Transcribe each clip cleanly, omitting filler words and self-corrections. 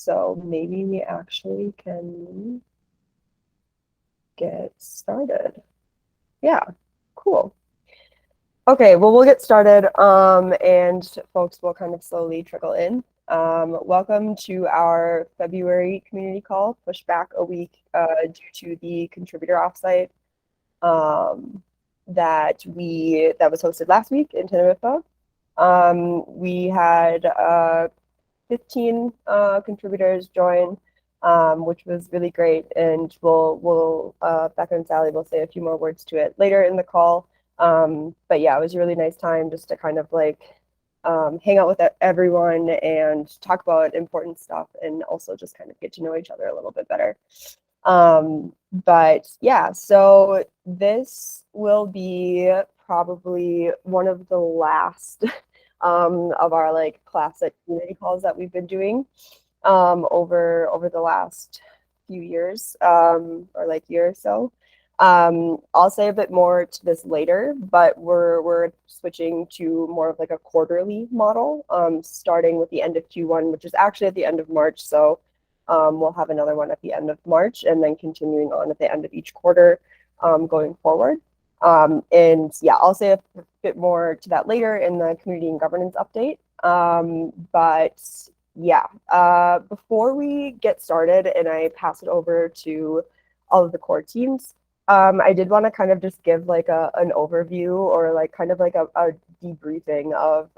So maybe we actually can get started. Yeah, cool. Okay, well, we'll get started, and folks will kind of slowly trickle in. Welcome to our February community call, pushed back a week due to the contributor offsite that was hosted last week in Tenerife. We had 15 contributors join, which was really great. And we'll Becca and Sally will say a few more words to it later in the call. But yeah, it was a really nice time just to kind of like hang out with everyone and talk about important stuff and also just kind of get to know each other a little bit better. But yeah, so this will be probably one of the last of our like classic community calls that we've been doing over the last few years or like year or so. I'll say a bit more to this later, but we're switching to more of like a quarterly model, starting with the end of Q1, which is actually at the end of March. So we'll have another one at the end of March and then continuing on at the end of each quarter going forward. And yeah, I'll say a bit more to that later in the community and governance update. But yeah, before we get started and I pass it over to all of the core teams, I did want to kind of just give like an overview or like kind of like a debriefing of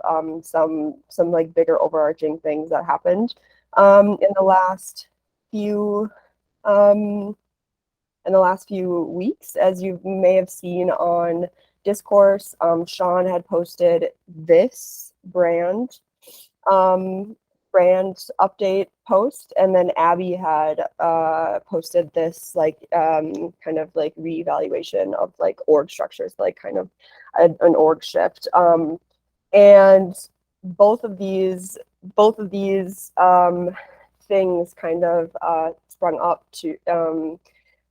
some like bigger overarching things that happened in the last few weeks. As you may have seen on Discourse, Sean had posted this brand update post, and then Abby had posted this like kind of like reevaluation of like org structures, like kind of an org shift. And both of these things kind of sprung up to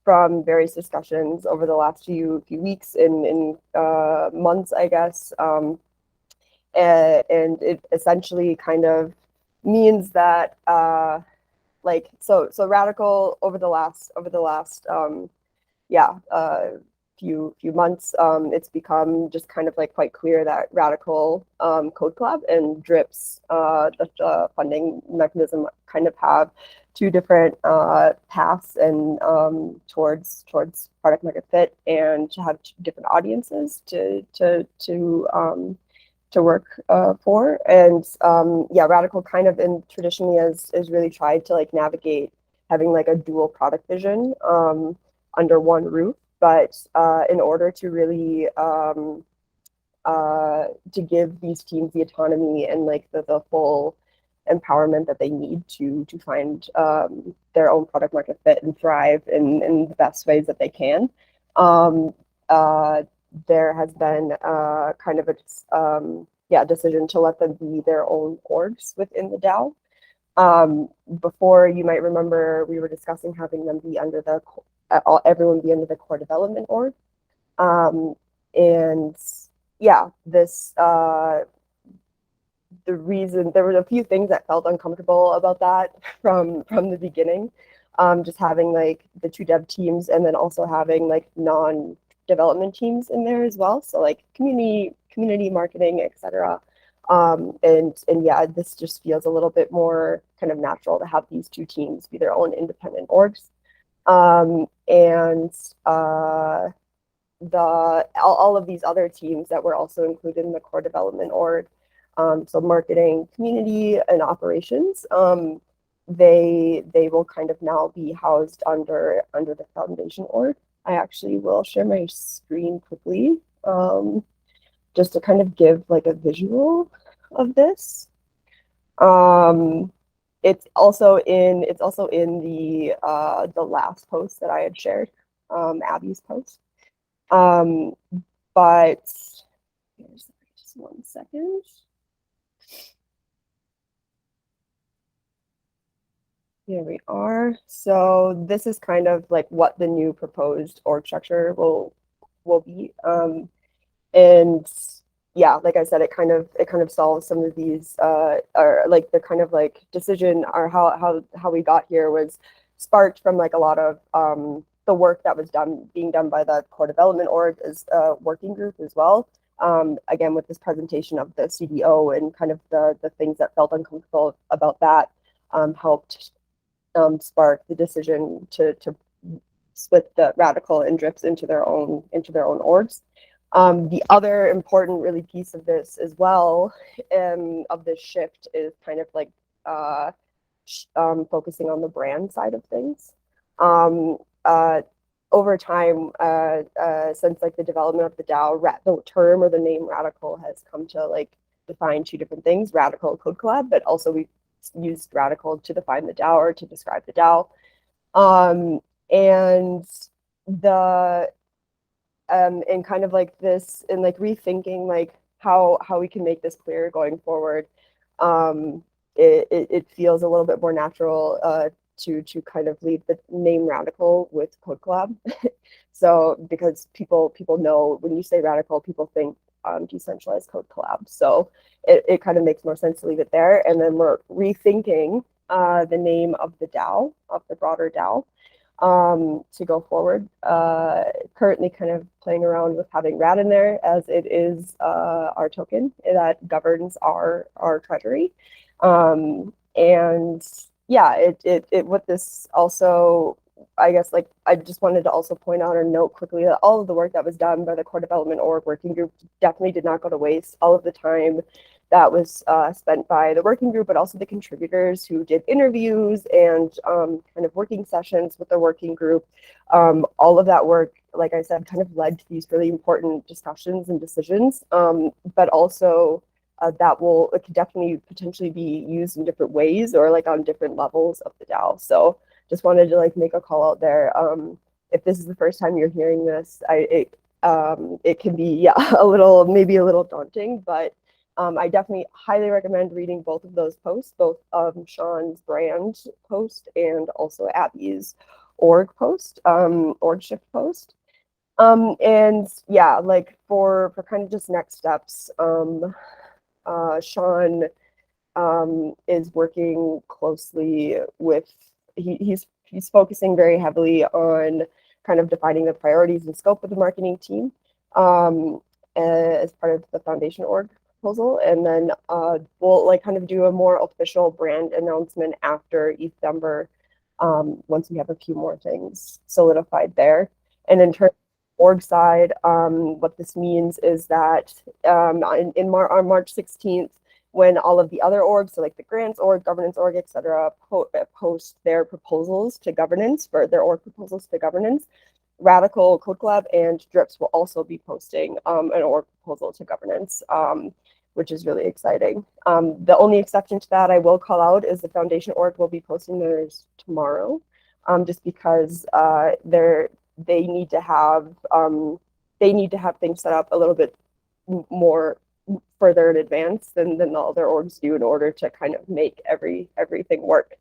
from various discussions over the last few weeks in months, I guess. And it essentially kind of means that like so Radicle over the last few months, it's become just kind of like quite clear that Radicle Code Collab and Drips, the funding mechanism, kind of have two different paths and towards product market fit, and to have two different audiences to work for. And yeah, Radicle kind of traditionally has really tried to like navigate having like a dual product vision under one roof. But in order to really to give these teams the autonomy and like the full empowerment that they need to find their own product market fit and thrive in the best ways that they can, there has been kind of a decision to let them be their own orgs within the DAO. Before, you might remember, we were discussing having them be under everyone be under the core development org. And yeah, the reason, there were a few things that felt uncomfortable about that from the beginning. Just having like the two dev teams and then also having like non-development teams in there as well. So like community marketing, etc. And yeah, this just feels a little bit more kind of natural to have these two teams be their own independent orgs. And all of these other teams that were also included in the core development org, so marketing, community, and operations, they will kind of now be housed under the foundation org. I actually will share my screen quickly, just to kind of give like a visual of this. It's also in the last post that I had shared, Abby's post. But here's just 1 second. Here we are. So this is kind of like what the new proposed org structure will be. And yeah, like I said, it kind of solves some of these or like the kind of like decision or how we got here was sparked from like a lot of the work that was being done by the core development org as a working group as well. Again, with this presentation of the CDO and kind of the things that felt uncomfortable about that helped spark the decision to split the Radicle and Drips into their own orgs. The other important really piece of this as well, of this shift, is kind of like focusing on the brand side of things. Um, uh, Over time, since like the development of the DAO, the term or the name Radicle has come to like define two different things: Radicle Code Collab, but also we used Radicle to define the DAO or to describe the DAO. And the and kind of like this and like rethinking like how we can make this clear going forward. It feels a little bit more natural to kind of leave the name Radicle with Code Collab. So because people know when you say Radicle, people think decentralized code collab. So it kind of makes more sense to leave it there. And then we're rethinking the name of the DAO, of the broader DAO, to go forward. Currently kind of playing around with having RAD in there, as it is our token that governs our treasury. And yeah, it what this also, I guess, like I just wanted to also point out or note quickly that all of the work that was done by the core development org working group definitely did not go to waste. All of the time that was spent by the working group, but also the contributors who did interviews and kind of working sessions with the working group. All of that work, like I said, kind of led to these really important discussions and decisions, but also it could definitely potentially be used in different ways or like on different levels of the DAO. So just wanted to like make a call out there. If this is the first time you're hearing this, it can be maybe a little daunting, but I definitely highly recommend reading both of those posts, both Sean's brand post and also Abby's org post, org shift post. And yeah, like for kind of just next steps, Sean is working closely with, he's focusing very heavily on kind of defining the priorities and scope of the marketing team as part of the foundation org proposal. And then we'll like kind of do a more official brand announcement after December, once we have a few more things solidified there. And in terms of org side, what this means is that on March 16th, when all of the other orgs, so like the grants org, governance org, et cetera, post their proposals to governance, for their org proposals to governance, Radicle, Code Collab, and Drips will also be posting an org proposal to governance, which is really exciting. The only exception to that I will call out is the foundation org will be posting theirs tomorrow, just because they need to have things set up a little bit more further in advance than the other orgs do in order to kind of make everything work.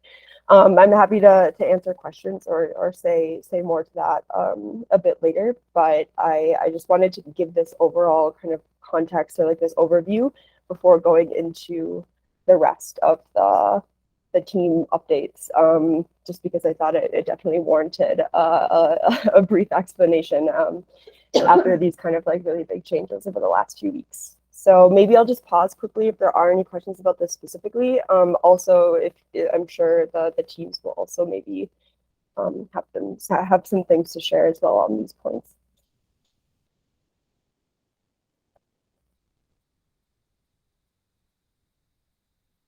I'm happy to answer questions or say more to that a bit later, but I just wanted to give this overall kind of context or like this overview before going into the rest of the team updates, just because I thought it definitely warranted a brief explanation after these kind of like really big changes over the last few weeks. So maybe I'll just pause quickly if there are any questions about this specifically. Also, if I'm sure the teams will also maybe have some things to share as well on these points.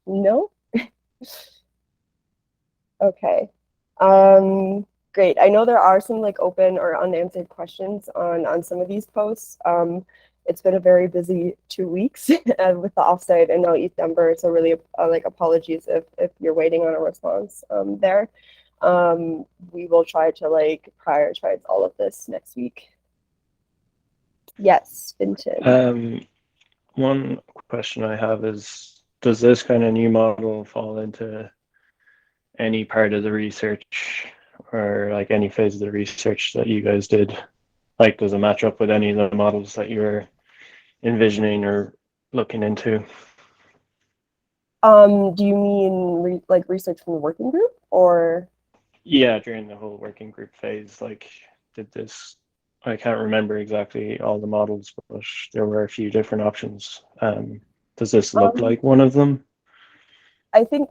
No? Okay. Great. I know there are some like open or unanswered questions on some of these posts. It's been a very busy 2 weeks with the offsite and now December, so really like apologies if you're waiting on a response there. We will try to like prioritize all of this next week. Yes, Vinton. One question I have is, does this kind of new model fall into any part of the research or like any phase of the research that you guys did? Like, does it match up with any of the models that you were envisioning or looking into? Do you mean like research from the working group or? Yeah, during the whole working group phase, like, did this, I can't remember exactly all the models, but there were a few different options. Does this look Um, like one of them? I think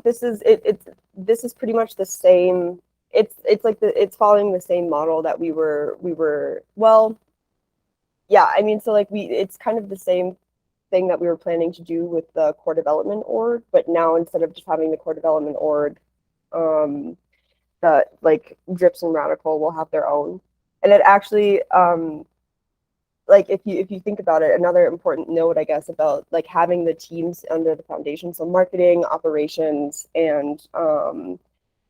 this is this is pretty much the same. It's like it's following the same model that well, yeah, I mean, so like it's kind of the same thing that we were planning to do with the core development org, but now instead of just having the core development org, um, that like Drips and Radicle will have their own. And it actually, like if you think about it, another important note, I guess, about like having the teams under the foundation, so marketing, operations, and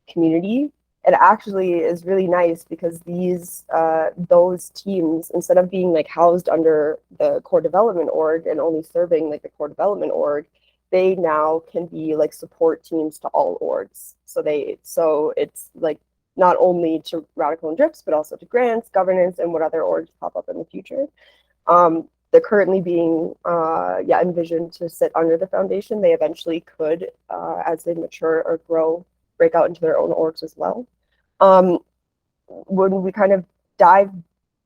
community, it actually is really nice because those teams, instead of being like housed under the core development org and only serving like the core development org, they now can be like support teams to all orgs. So it's like not only to Radical and Drips, but also to grants, governance, and what other orgs pop up in the future. They're currently being envisioned to sit under the foundation. They eventually could, as they mature or grow, break out into their own orgs as well. Um, when we kind of dive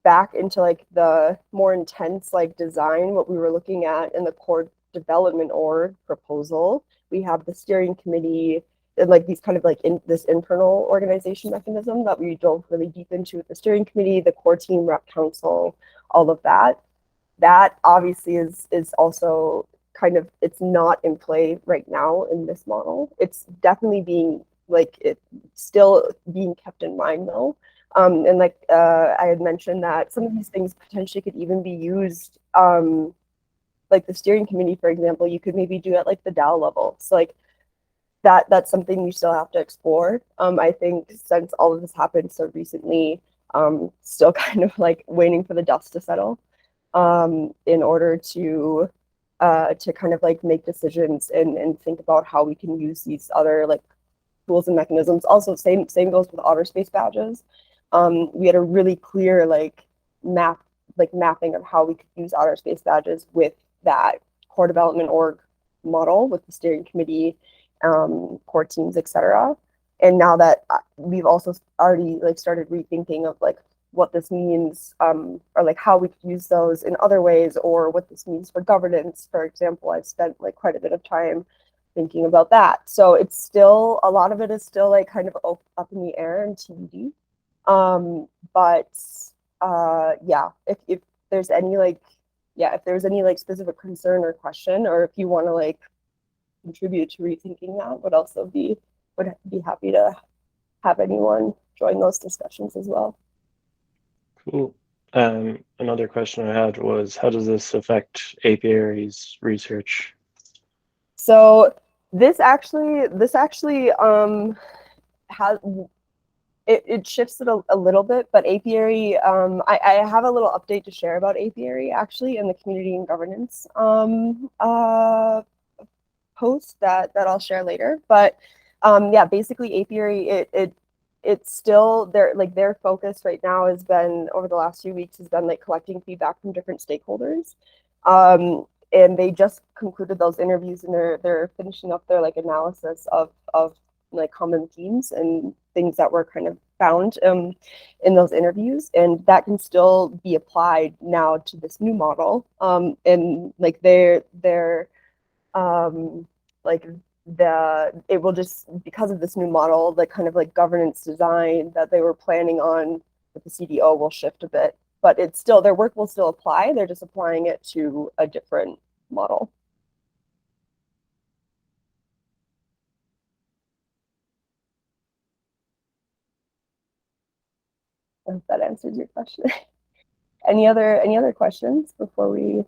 back into like the more intense like design, what we were looking at in the core development org proposal, we have the steering committee and like these kind of like in this internal organization mechanism that we dove really deep into with the steering committee, the core team, rep council, all of that. That obviously is also kind of, it's not in play right now in this model. It's definitely being like it still being kept in mind though. And like I had mentioned that some of these things potentially could even be used, like the steering committee, for example, you could maybe do at like the DAO level. So like that's something you still have to explore. I think since all of this happened so recently, still kind of like waiting for the dust to settle, in order to kind of like make decisions and think about how we can use these other like tools and mechanisms. Also, same goes with outer space badges. We had a really clear map mapping of how we could use outer space badges with that core development org model with the steering committee, core teams, etc. And now that we've also already like started rethinking of like what this means, or like how we could use those in other ways, or what this means for governance. For example, I've spent like quite a bit of time thinking about that. So it's still, a lot of it is still like kind of up in the air and TBD. But yeah, if there's any like, yeah, if there's any like specific concern or question, or if you want to like contribute to rethinking that, would be happy to have anyone join those discussions as well. Cool. Another question I had was, how does this affect apiary's research? So this actually has it shifts it a little bit, but apiary, I have a little update to share about apiary actually in the community and governance post that I'll share later. But yeah, basically apiary, it's still their focus right now has been, over the last few weeks, has been like collecting feedback from different stakeholders. And they just concluded those interviews, and they're finishing up their like analysis of like common themes and things that were kind of found in those interviews, and that can still be applied now to this new model. And like they're like it will just, because of this new model, the kind of like governance design that they were planning on with the CDO will shift a bit, but it's still, their work will still apply. They're just applying it to a different model. I hope that answers your question. Any other questions before we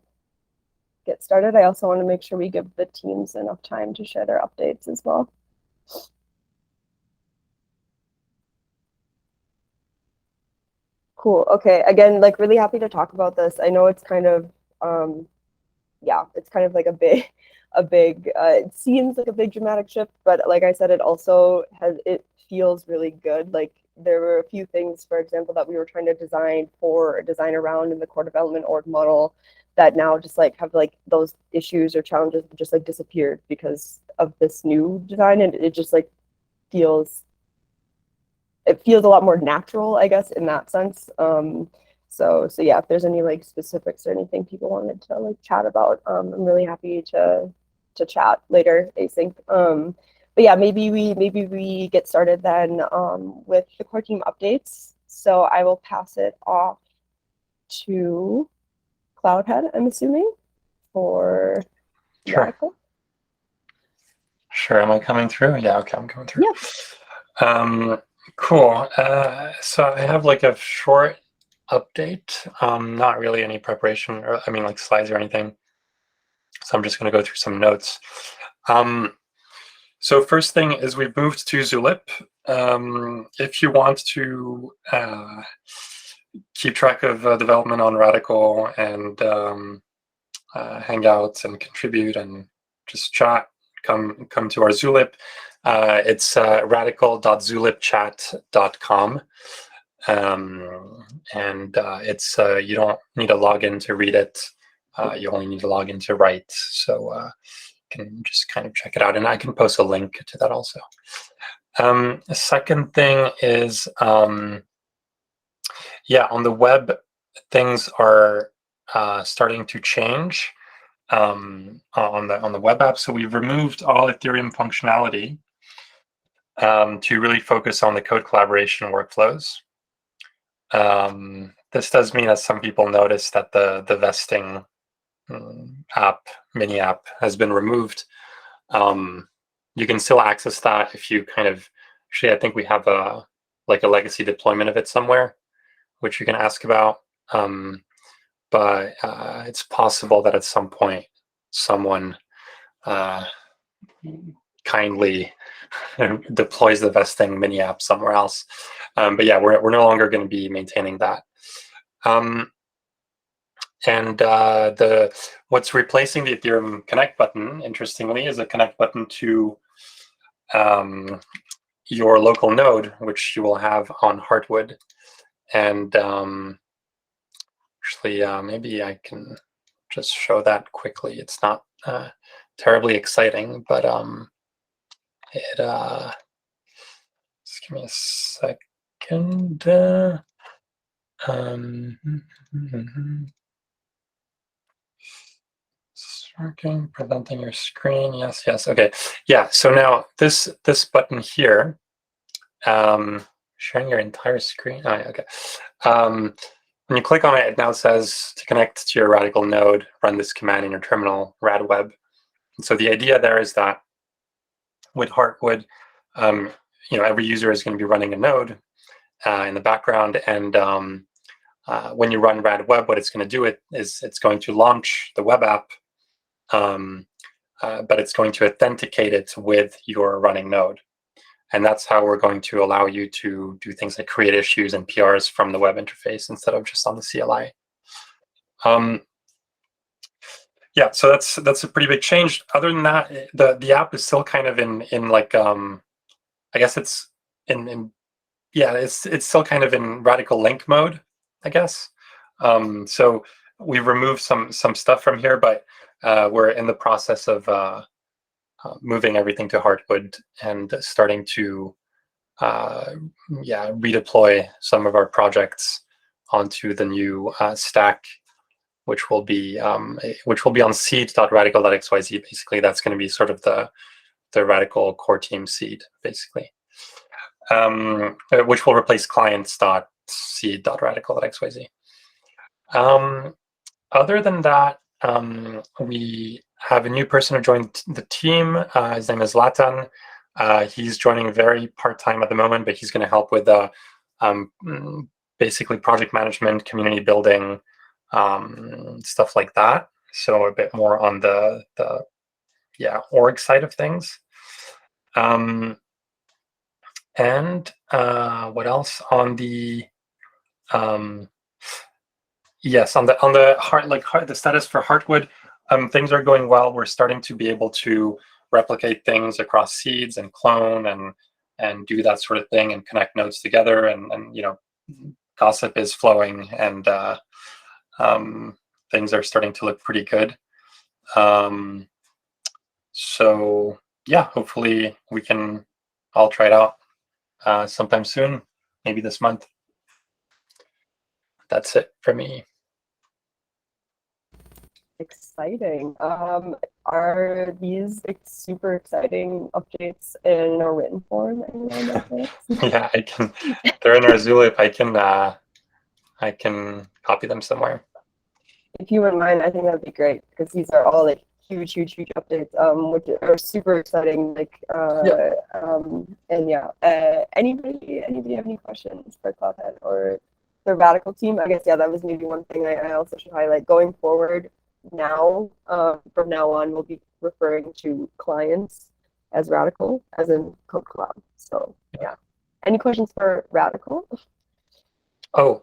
get started? I also want to make sure we give the teams enough time to share their updates as well. Cool. Okay. Again, like really happy to talk about this. I know it's kind of yeah, it's kind of like it seems like a big dramatic shift, but like I said, it feels really good. Like there were a few things, for example, that we were trying to design around in the core development org model that now just like have like those issues or challenges just like disappeared because of this new design, and it just like feels a lot more natural, I guess, in that sense. So yeah, if there's any like specifics or anything people wanted to like chat about, I'm really happy to chat later async. But yeah, maybe we get started then with the core team updates. So I will pass it off to Cloudhead, I'm assuming, for Sure. Radicle. Sure. Am I coming through? Yeah. Okay, I'm coming through. Yeah. Cool. So I have like a short update. Not really any preparation, or I mean like slides or anything. So I'm just going to go through some notes. So first thing is we've moved to Zulip. If you want to keep track of development on Radicle and hang out and contribute and just chat, come to our Zulip. It's radicle.zulipchat.com. And it's you don't need to log in to read it. You only need to log in to write. So you can just kind of check it out. And I can post a link to that also. The second thing is, yeah, on the web, things are starting to change on the web app. So we've removed all Ethereum functionality to really focus on the code collaboration workflows. This does mean that some people notice that the vesting mini app has been removed. You can still access that if you kind of, actually, I think we have a legacy deployment of it somewhere, which you can ask about. But it's possible that at some point someone kindly deploys the vesting mini app somewhere else. But yeah, we're no longer going to be maintaining that. And what's replacing the Ethereum connect button, interestingly, is a connect button to your local node, which you will have on Heartwood. And actually, maybe I can just show that quickly. It's not terribly exciting, but it just give me a second. Working, presenting your screen. Yes, okay. Yeah, so now this button here, sharing your entire screen. Oh, yeah, okay. When you click on it, it now says to connect to your Radicle node, run this command in your terminal, radweb. And so the idea there is that with Heartwood, every user is going to be running a node in the background, and when you run radweb, what it's going to do is it's going to launch the web app, but it's going to authenticate it with your running node. And that's how we're going to allow you to do things like create issues and PRs from the web interface instead of just on the CLI. Yeah, so that's a pretty big change. Other than that, the app is still kind of in like I guess it's it's still kind of in Radicle link mode, I guess. So we've removed some stuff from here, but we're in the process of moving everything to Heartwood and starting to redeploy some of our projects onto the new stack, which will be on seed.radicle.xyz. Basically, that's going to be sort of the Radicle core team seed, basically, which will replace clients.seed.radicle.xyz. Other than that, we have a new person who joined the team. His name is Latan. He's joining very part-time at the moment, but he's going to help with basically project management, community building, stuff like that. So a bit more on the org side of things. And what else on the yes, on the the status for Heartwood, things are going well. We're starting to be able to replicate things across seeds and clone and do that sort of thing and connect nodes together, and gossip is flowing, and things are starting to look pretty good. So yeah, hopefully we can all try it out sometime soon, maybe this month. That's it for me. Exciting. Are these super exciting updates in a written form? Yeah, I can. They're in our Zulip. I can copy them somewhere. If you wouldn't mind, I think that'd be great because these are all like huge updates, which are super exciting. Like, and yeah, anybody have any questions for Cloudhead or the Radicle team? I guess yeah, that was maybe one thing I also should highlight going forward. Now, from now on, we'll be referring to clients as Radicle, as in Code Cloud. So yeah, any questions for Radicle? Oh,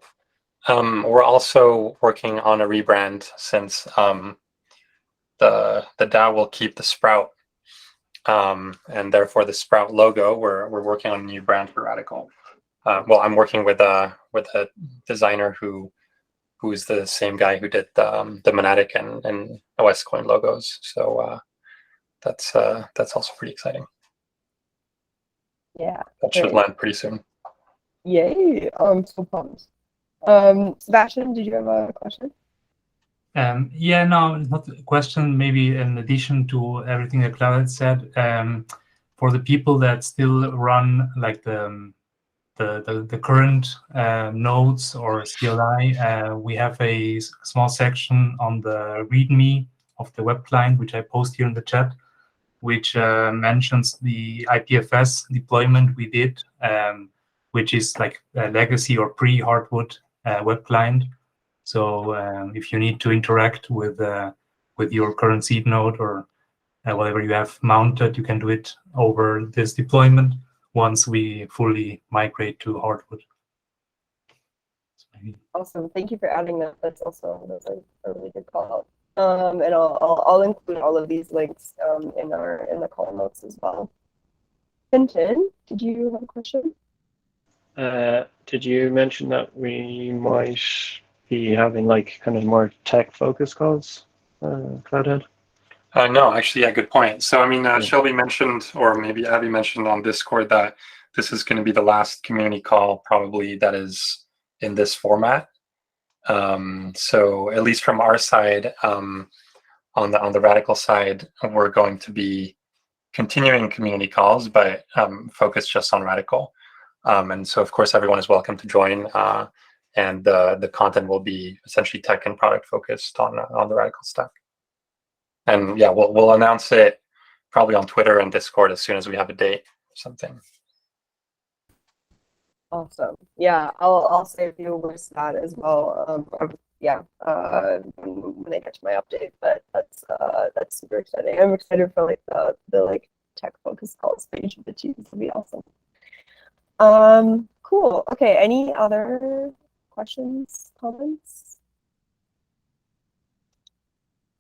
we're also working on a rebrand since the DAO will keep the Sprout, and therefore the Sprout logo. We're working on a new brand for Radicle. Well, I'm working with a designer who's the same guy who did the Monatic and OS Coin logos. So that's also pretty exciting. Yeah, that should land pretty soon. Yay! So pumped. Sebastian, did you have a question? Yeah, no, not a question. Maybe in addition to everything that Cloud said, for the people that still run like the current nodes or CLI, we have a small section on the README of the web client, which I post here in the chat, which mentions the IPFS deployment we did, which is like a legacy or pre-Hardwood web client. So if you need to interact with your current seed node or whatever you have mounted, you can do it over this deployment once we fully migrate to Hardwood. Awesome. Thank you for adding that. That's a really good call out. And I'll include all of these links in the call notes as well. Finton, did you have a question? Did you mention that we might be having like kind of more tech focused calls, Cloudhead? No, actually, yeah, good point. So, I mean, Shelby mentioned, or maybe Abby mentioned on Discord that this is going to be the last community call probably that is in this format. So, at least from our side, on the Radicle side, we're going to be continuing community calls, but focused just on Radicle. And so, of course, everyone is welcome to join, and the content will be essentially tech and product focused on the Radicle stack. And yeah, we'll announce it probably on Twitter and Discord as soon as we have a date or something. Awesome. Yeah, I'll say a few words to that as well. When I get to my update. But that's super exciting. I'm excited for like the like tech focused calls for each of the teams. It'll be awesome. Cool. Okay. Any other questions, comments?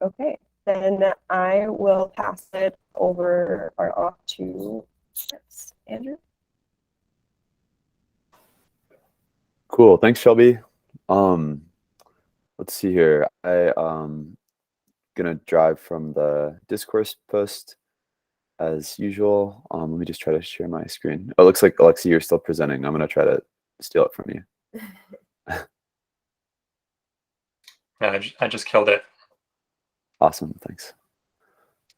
Okay. Then I will pass it over or off to Andrew. Cool. Thanks, Shelby. Let's see here. I'm gonna drive from the discourse post as usual. Let me just try to share my screen. Oh, it looks like Alexi, you're still presenting. I'm gonna try to steal it from you. Yeah, I just killed it. Awesome, thanks.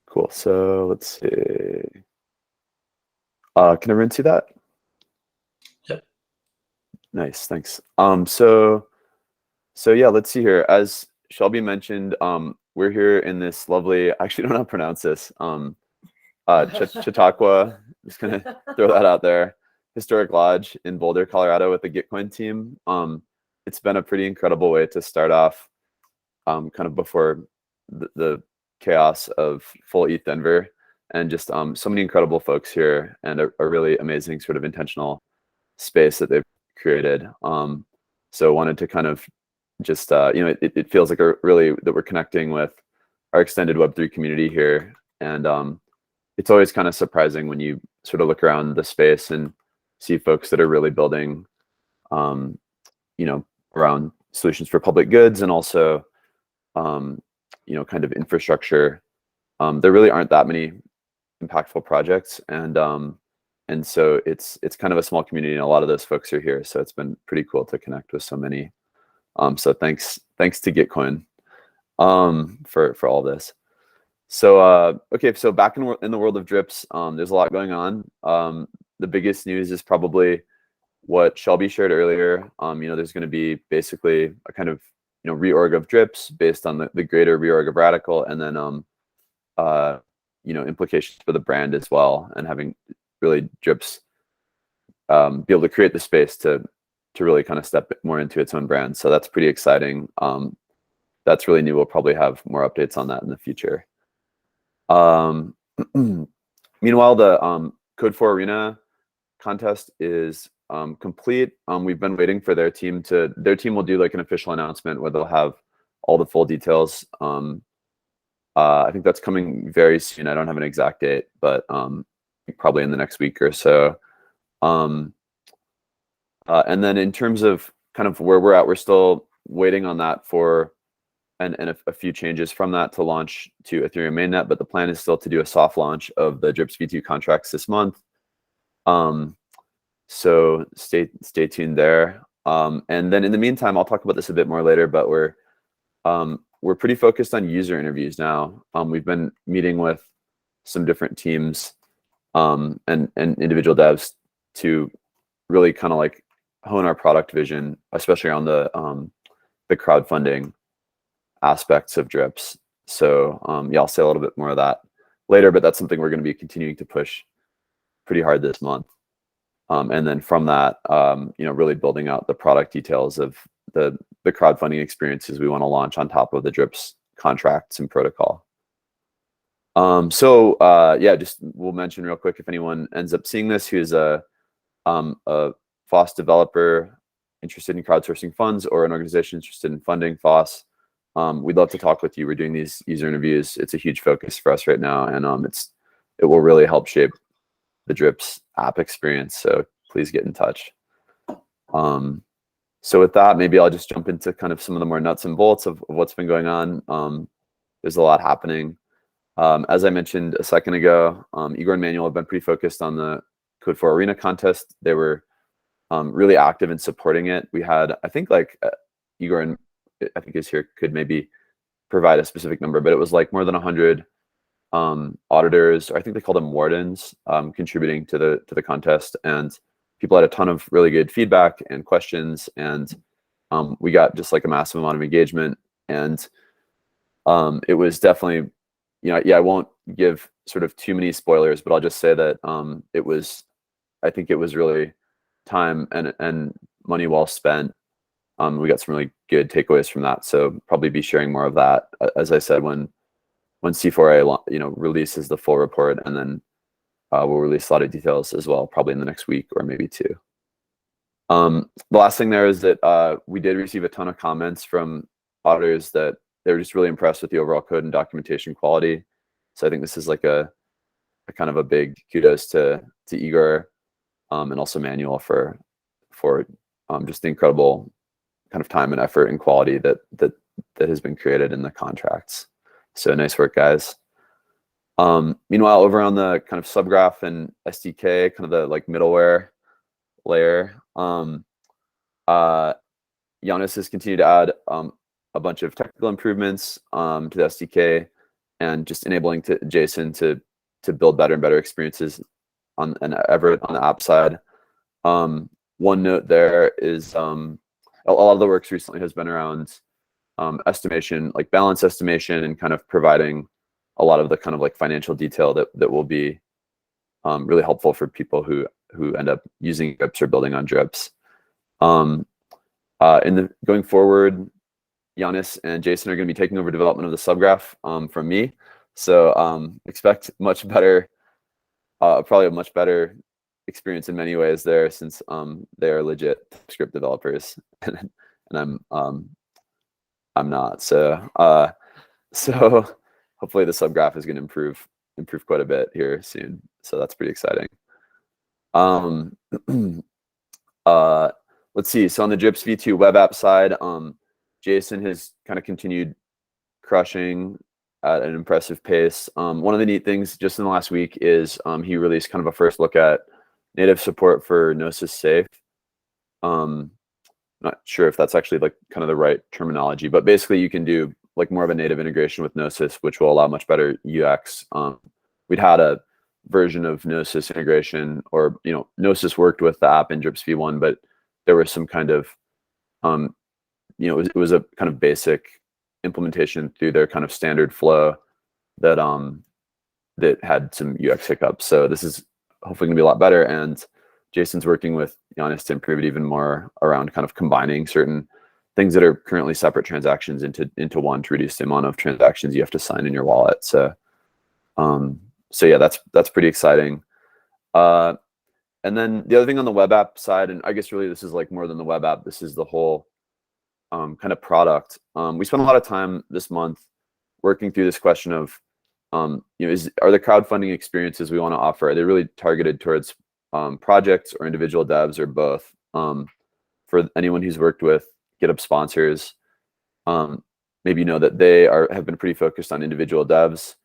Cool. So let's see. Can everyone see that? Yep. Nice, thanks. So yeah, let's see here. As Shelby mentioned, we're here in this lovely, I actually don't know how to pronounce this, Chautauqua, just gonna throw that out there, historic lodge in Boulder, Colorado with the Gitcoin team. It's been a pretty incredible way to start off kind of before the chaos of full ETH Denver, and just so many incredible folks here and a really amazing sort of intentional space that they've created. So wanted to kind of just, it feels like that we're connecting with our extended Web3 community here. And it's always kind of surprising when you sort of look around the space and see folks that are really building, around solutions for public goods and also kind of infrastructure. There really aren't that many impactful projects, and so it's kind of a small community, and a lot of those folks are here. So it's been pretty cool to connect with so many. So thanks to Gitcoin for all this. So okay, so back in the world of drips, there's a lot going on. The biggest news is probably what Shelby shared earlier. There's going to be basically a kind of reorg of drips based on the greater reorg of Radicle, and then implications for the brand as well, and having really drips be able to create the space to really kind of step more into its own brand. So that's pretty exciting. That's really new. We'll probably have more updates on that in the future. Meanwhile, the Code for Arena contest is complete. We've been waiting for their team will do like an official announcement where they'll have all the full details. I think that's coming very soon. I don't have an exact date, but probably in the next week or so. And then in terms of kind of where we're at, we're still waiting on that and a few changes from that to launch to Ethereum mainnet, but the plan is still to do a soft launch of the Drips V2 contracts this month. So stay tuned there. And then in the meantime, I'll talk about this a bit more later, but we're pretty focused on user interviews now. We've been meeting with some different teams and individual devs to really kind of like hone our product vision, especially on the crowdfunding aspects of drips. So yeah, I'll say a little bit more of that later, but that's something we're going to be continuing to push pretty hard this month. And then from that, really building out the product details of the crowdfunding experiences we want to launch on top of the drips contracts and protocol. Yeah, just we'll mention real quick, if anyone ends up seeing this who's a FOSS developer interested in crowdsourcing funds, or an organization interested in funding FOSS, we'd love to talk with you. We're doing these user interviews. It's a huge focus for us right now, and it will really help shape the drips app experience. So please get in touch. So with that, maybe I'll just jump into kind of some of the more nuts and bolts of what's been going on. There's a lot happening. As I mentioned a second ago, Igor and Manuel have been pretty focused on the Code for Arena contest. They were really active in supporting it. We had, I think, like Igor and I think is here could maybe provide a specific number, but it was like more than 100 auditors, or I think they called them wardens, contributing to the contest, and people had a ton of really good feedback and questions, and we got just like a massive amount of engagement, and it was definitely, I won't give sort of too many spoilers, but I'll just say that I think it was really time and money well spent. We got some really good takeaways from that, so probably be sharing more of that, as I said, when C4A releases the full report, and then we'll release a lot of details as well, probably in the next week or maybe two. The last thing there is that we did receive a ton of comments from auditors that they were just really impressed with the overall code and documentation quality. So I think this is like a kind of a big kudos to Igor and also Manuel for just the incredible kind of time and effort and quality that has been created in the contracts. So nice work, guys. Meanwhile, over on the kind of subgraph and SDK, kind of the like middleware layer, Giannis has continued to add a bunch of technical improvements to the SDK, and just enabling Jason to build better and better experiences on the app side. One note there is a lot of the works recently has been around estimation, like balance estimation, and kind of providing a lot of the kind of like financial detail that will be really helpful for people who end up using drips or building on drips. Going forward, Giannis and Jason are going to be taking over development of the subgraph from me. So expect much better, probably a much better experience in many ways there, since they are legit script developers and I'm not. So hopefully the subgraph is going to improve quite a bit here soon. So that's pretty exciting. Let's see. So on the Drips V2 web app side, Jason has kind of continued crushing at an impressive pace. One of the neat things just in the last week is he released kind of a first look at native support for Gnosis Safe. Not sure if that's actually like kind of the right terminology, but basically you can do like more of a native integration with Gnosis, which will allow much better UX. We'd had a version of Gnosis integration, or Gnosis worked with the app in Drips v1, but there was some kind of it was a kind of basic implementation through their kind of standard flow that that had some UX hiccups. So this is hopefully gonna be a lot better, and Jason's working with Giannis to improve it even more around kind of combining certain things that are currently separate transactions into one to reduce the amount of transactions you have to sign in your wallet. So yeah, that's pretty exciting. And then the other thing on the web app side, and I guess really this is like more than the web app, this is the whole kind of product. We spent a lot of time this month working through this question of, are the crowdfunding experiences we want to offer, are they really targeted towards projects or individual devs, or both? For anyone who's worked with GitHub sponsors, maybe you know that they have been pretty focused on individual devs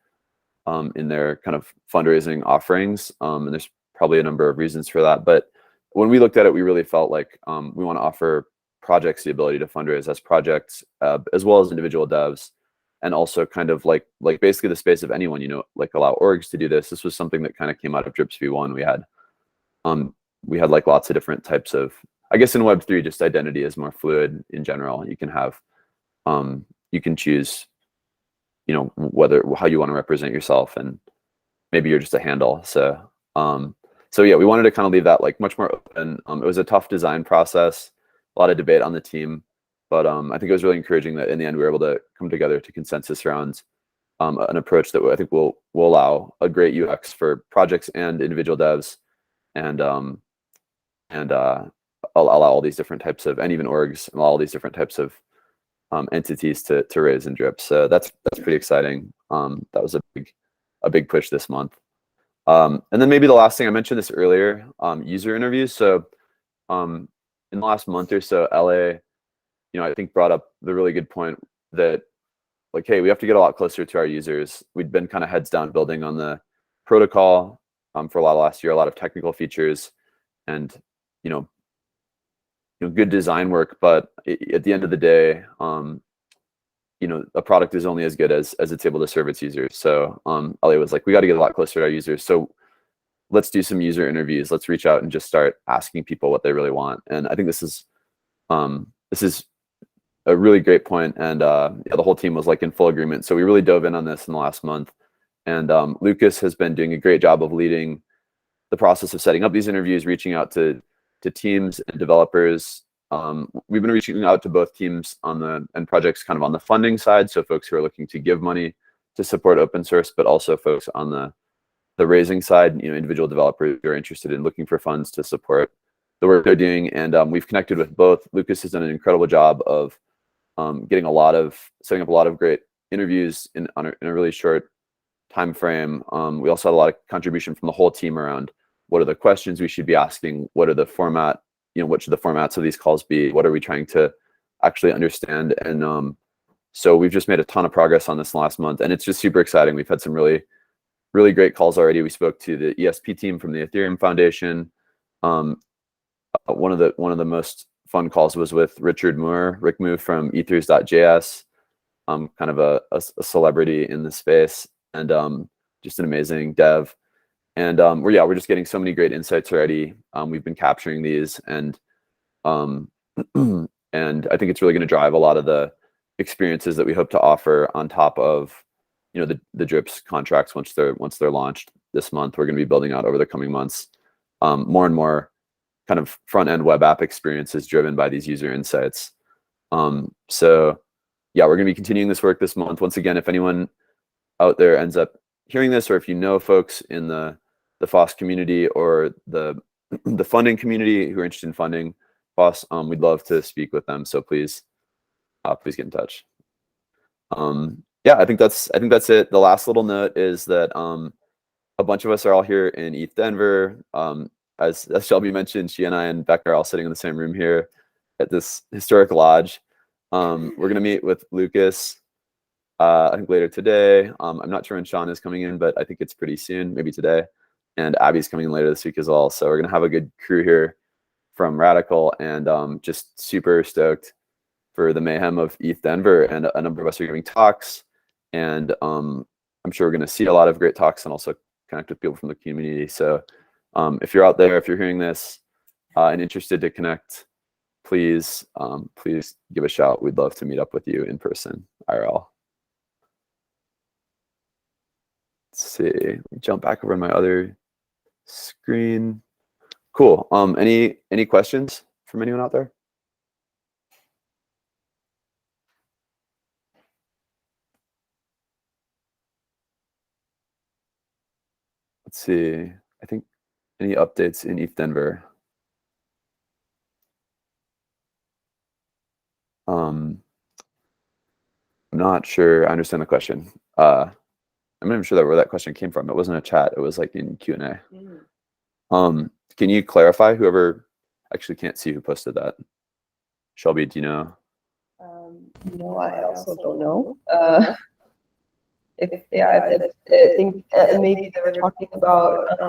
in their kind of fundraising offerings, and there's probably a number of reasons for that. But when we looked at it, we really felt like we want to offer projects the ability to fundraise as projects, as well as individual devs, and also kind of like basically the space of anyone, like allow orgs to do this. This was something that kind of came out of Drips v1. We had like lots of different types of, I guess in Web3, just identity is more fluid in general. You can have, you can choose, how you want to represent yourself, and maybe you're just a handle. So yeah, we wanted to kind of leave that like much more open. It was a tough design process, a lot of debate on the team, but I think it was really encouraging that in the end we were able to come together to consensus around an approach that I think will allow a great UX for projects and individual devs, and allow all these different types of, and even orgs, and all these different types of entities to raise and drip. So that's pretty exciting. That was a big push this month. And then maybe the last thing, I mentioned this earlier, user interviews. So in the last month or so, LA, I think brought up the really good point that like, hey, we have to get a lot closer to our users. We'd been kind of heads down building on the protocol for a lot of last year, a lot of technical features, and good design work. But at the end of the day, a product is only as good as it's able to serve its users. So LA was like, we got to get a lot closer to our users. So let's do some user interviews. Let's reach out and just start asking people what they really want. And I think this is a really great point. And the whole team was like in full agreement. So we really dove in on this in the last month. And Lucas has been doing a great job of leading the process of setting up these interviews, reaching out to teams and developers. We've been reaching out to both teams and projects kind of on the funding side, so folks who are looking to give money to support open source, but also folks on the raising side, individual developers who are interested in looking for funds to support the work they're doing. And we've connected with both. Lucas has done an incredible job of setting up a lot of great interviews in a really short time frame. We also had a lot of contribution from the whole team around what are the questions we should be asking, what are the format, what should the formats of these calls be, what are we trying to actually understand. And so we've just made a ton of progress on this last month, and it's just super exciting. We've had some really, really great calls already. We spoke to the ESP team from the Ethereum Foundation. One of the most fun calls was with Rick Moo from ethers.js, kind of a celebrity in the space, and just an amazing dev. And we're just getting so many great insights already. We've been capturing these, and and I think it's really going to drive a lot of the experiences that we hope to offer on top of the Drips contracts once they're launched this month. We're going to be building out over the coming months more and more kind of front end web app experiences driven by these user insights. So yeah, we're going to be continuing this work this month. Once again, if anyone out there ends up hearing this, or if you know folks in the FOSS community or the funding community who are interested in funding FOSS, we'd love to speak with them. So please get in touch. Yeah, I think that's it. The last little note is that a bunch of us are all here in ETH Denver. As Shelby mentioned, she and I and Becca are all sitting in the same room here at this historic lodge. We're going to meet with Lucas I think later today. I'm not sure when Sean is coming in, but I think it's pretty soon, maybe today. And Abby's coming in later this week as well. So we're going to have a good crew here from Radicle, and just super stoked for the mayhem of ETH Denver. And a number of us are giving talks. And I'm sure we're going to see a lot of great talks and also connect with people from the community. So if you're out there, if you're hearing this and interested to connect, please give a shout. We'd love to meet up with you in person, IRL. Let's see, let me jump back over to my other screen. Cool. Any questions from anyone out there? Let's see. I think any updates in ETH Denver? I'm not sure I understand the question. I'm not even sure where that question came from. It wasn't a chat. It was like in Q&A. Can you clarify, whoever, actually can't see who posted that? Shelby, do you know? No, I also don't know. I think maybe they were talking about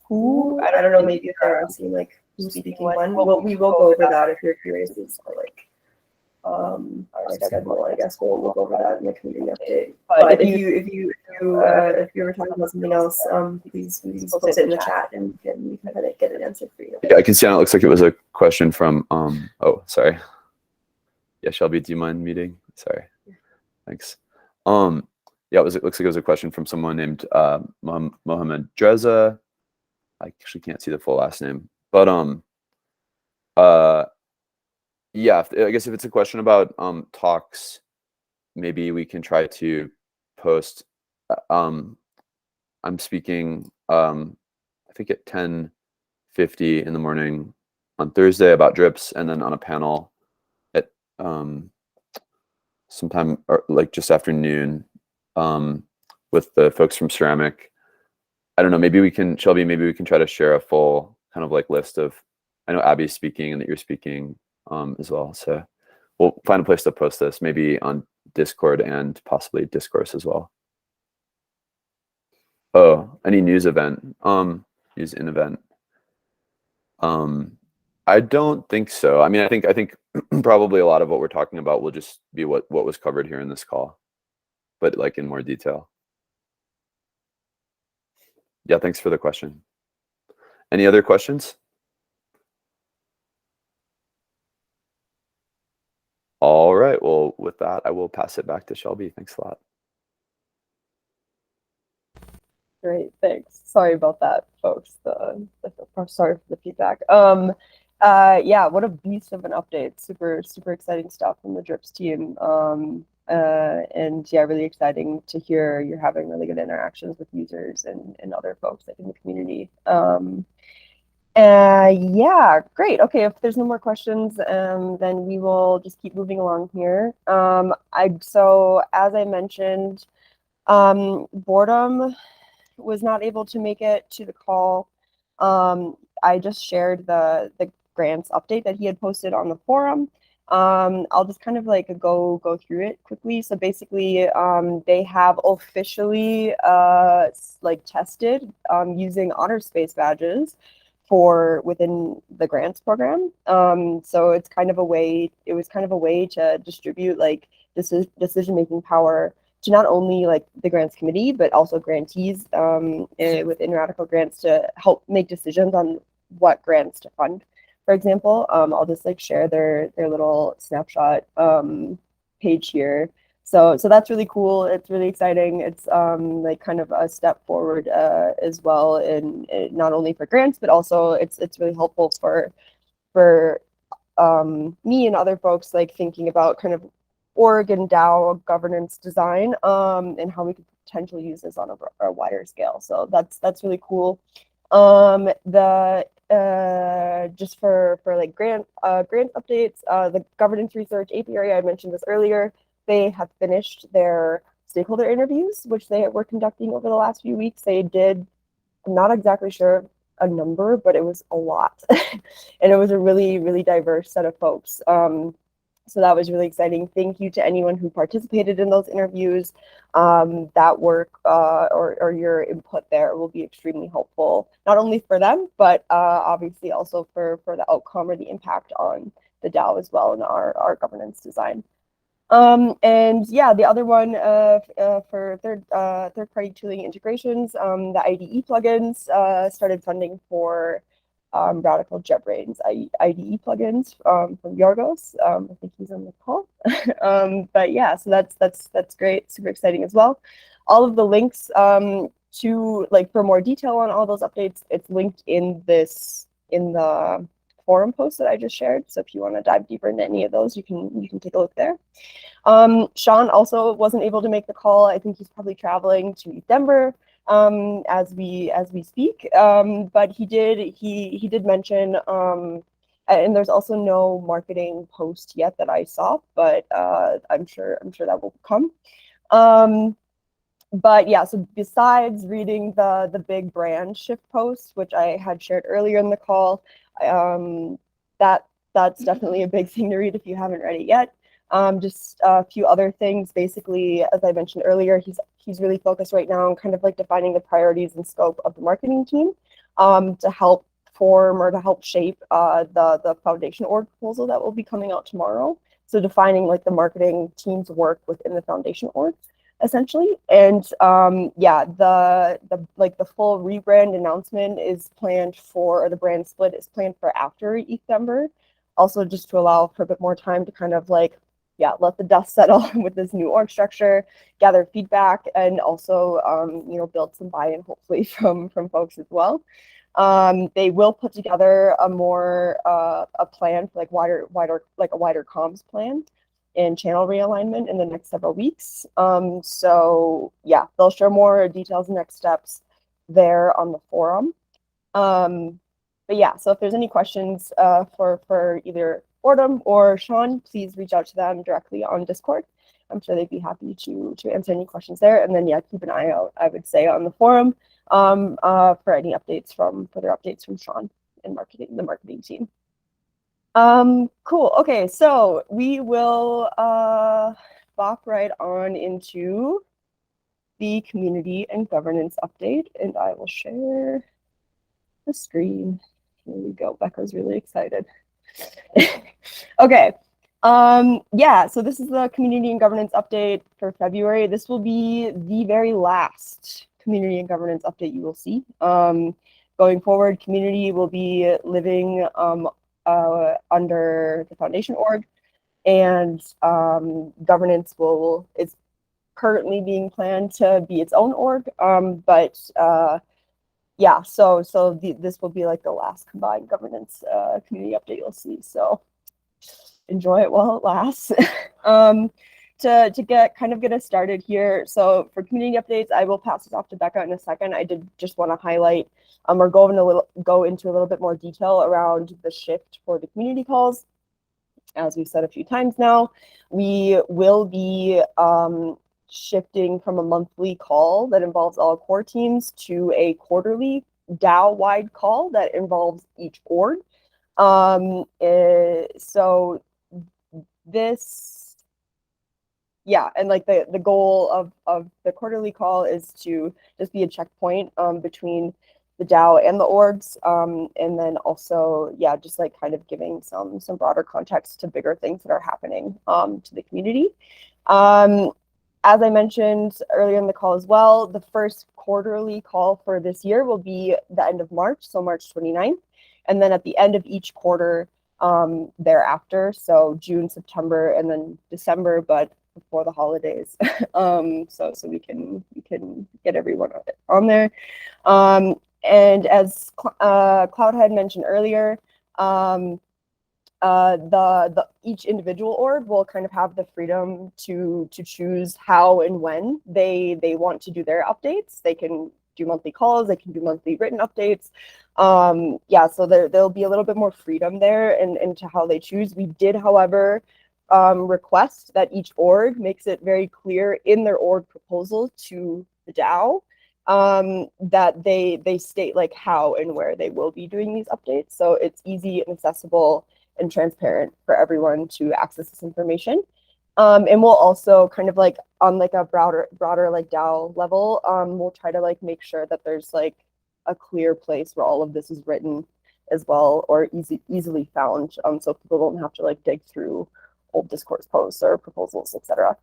who, I don't know, maybe if they're asking like who's speaking when. Well, we will go over that if you're curious. It's like our schedule, I guess we'll go over that in the community update. But if you were talking about something else, please post it in the chat and we can kind of get an answer for you. Yeah, I can see now. It looks like it was a question from oh, sorry. Yeah, Shelby, do you mind muting? Sorry. Thanks. Yeah, it looks like it was a question from someone named Mohammed Dreza. I actually can't see the full last name, but yeah, I guess if it's a question about talks, maybe we can try to post. I'm speaking I think at 10:50 in the morning on Thursday about drips, and then on a panel at sometime or like just after noon with the folks from Ceramic. I don't know, maybe we can, Shelby, maybe we can try to share a full kind of like list of, I know Abby's speaking and that you're speaking as well. So we'll find a place to post this, maybe on Discord and possibly Discourse as well. Oh, any news event, news in event. I don't think so. I mean, I think probably a lot of what we're talking about will just be what was covered here in this call, but like in more detail. Yeah, thanks for the question. Any other questions? All right, well, with that, I will pass it back to Shelby. Thanks a lot. Great, thanks. Sorry about that, folks. Sorry for the feedback. Yeah, what a beast of an update. Super exciting stuff from the Drips team. And yeah, really exciting to hear you're having really good interactions with users and other folks like in the community. Yeah, great. Okay, if there's no more questions, then we will just keep moving along here. So as I mentioned, Boredom was not able to make it to the call. I just shared the grants update that he had posted on the forum. I'll just kind of like go through it quickly. So basically, they have officially like tested using honor space badges for within the grants program. So it's kind of a way. It was kind of a way to distribute like decision-making power to not only like the grants committee, but also grantees within Radicle grants to help make decisions on what grants to fund. For example, I'll just like share their little snapshot page here. So that's really cool. It's really exciting. It's like kind of a step forward as well, in not only for grants, but also it's really helpful for me and other folks like thinking about kind of Oregon DAO governance design and how we could potentially use this on a wider scale. So that's really cool. Just for like grant updates, the governance research apiary, I mentioned this earlier, they have finished their stakeholder interviews, which they were conducting over the last few weeks. They did, I'm not exactly sure a number, but it was a lot. And it was a really diverse set of folks. So that was really exciting. Thank you to anyone who participated in those interviews. That work or your input there will be extremely helpful, not only for them, but obviously also for the outcome or the impact on the DAO as well in our governance design. And yeah, the other one for third-party tooling integrations, the IDE plugins started funding for Radicle JetBrains IDE plugins from Yorgos. I think he's on the call. But yeah, so that's great, super exciting as well. All of the links to like for more detail on all those updates, it's linked in the forum post that I just shared. So if you want to dive deeper into any of those, you can take a look there. Sean also wasn't able to make the call. I think he's probably traveling to Denver as we speak. But he did mention, and there's also no marketing post yet that I saw, but I'm sure that will come. But yeah, so besides reading the big brand shift post, which I had shared earlier in the call, that's definitely a big thing to read if you haven't read it yet. Just a few other things. Basically, as I mentioned earlier, he's really focused right now on kind of like defining the priorities and scope of the marketing team to help form or to help shape the foundation org proposal that will be coming out tomorrow. So defining like the marketing team's work within the foundation org, essentially. And yeah, the full rebrand announcement is planned for, or the brand split is planned for after December. Also, just to allow for a bit more time to kind of like, yeah, let the dust settle with this new org structure, gather feedback, and also, you know, build some buy-in hopefully from folks as well. They will put together a more a plan for like wider comms plan and channel realignment in the next several weeks. So yeah, they'll share more details and next steps there on the forum. But yeah, so if there's any questions for either Ordom or Sean, please reach out to them directly on Discord. I'm sure they'd be happy to answer any questions there. And then yeah, keep an eye out, I would say, on the forum for any updates from Sean and the marketing team. Cool. Okay, so we will bop right on into the community and governance update, and I will share the screen. Here we go. Becca's really excited. Okay. Yeah, so this is the community and governance update for February. This will be the very last community and governance update you will see. Going forward, community will be living under the foundation org, and governance is currently being planned to be its own org. But yeah, so this will be like the last combined governance community update you'll see. So enjoy it while it lasts. To get us started here. So for community updates, I will pass this off to Becca in a second. I did just want to highlight or go into a little bit more detail around the shift for the community calls. As we've said a few times now, we will be shifting from a monthly call that involves all core teams to a quarterly DAO-wide call that involves each org. So this, yeah, and like the goal of the quarterly call is to just be a checkpoint between the DAO and the orgs, and then also, yeah, just like kind of giving some broader context to bigger things that are happening to the community. As I mentioned earlier in the call as well, the first quarterly call for this year will be the end of March, so March 29th, and then at the end of each quarter thereafter, so June, September, and then December, but before the holidays, so we can get everyone on there. And as Cloud had mentioned earlier, each individual org will kind of have the freedom to choose how and when they want to do their updates. They can do monthly calls, they can do monthly written updates. Yeah, so there'll be a little bit more freedom there into how they choose. We did, however, request that each org makes it very clear in their org proposal to the DAO that they state like how and where they will be doing these updates. So it's easy and accessible and transparent for everyone to access this information. And we'll also kind of like on like a broader like DAO level, we'll try to like make sure that there's like a clear place where all of this is written as well, or easily found, so people don't have to like dig through old discourse posts or proposals, etc.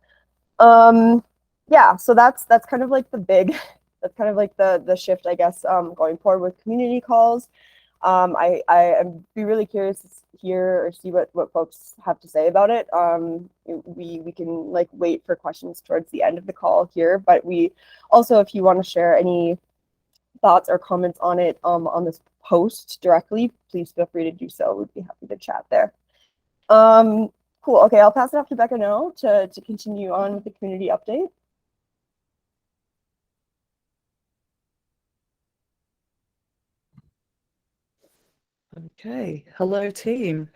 Yeah, so that's kind of like that's kind of like the shift, I guess, going forward with community calls. I'd be really curious to hear or see what folks have to say about it. We can like wait for questions towards the end of the call here, but we also, if you want to share any thoughts or comments on it on this post directly, please feel free to do so. We'd be happy to chat there. Cool. Okay, I'll pass it off to Becca now to continue on with the community update. Okay, hello team.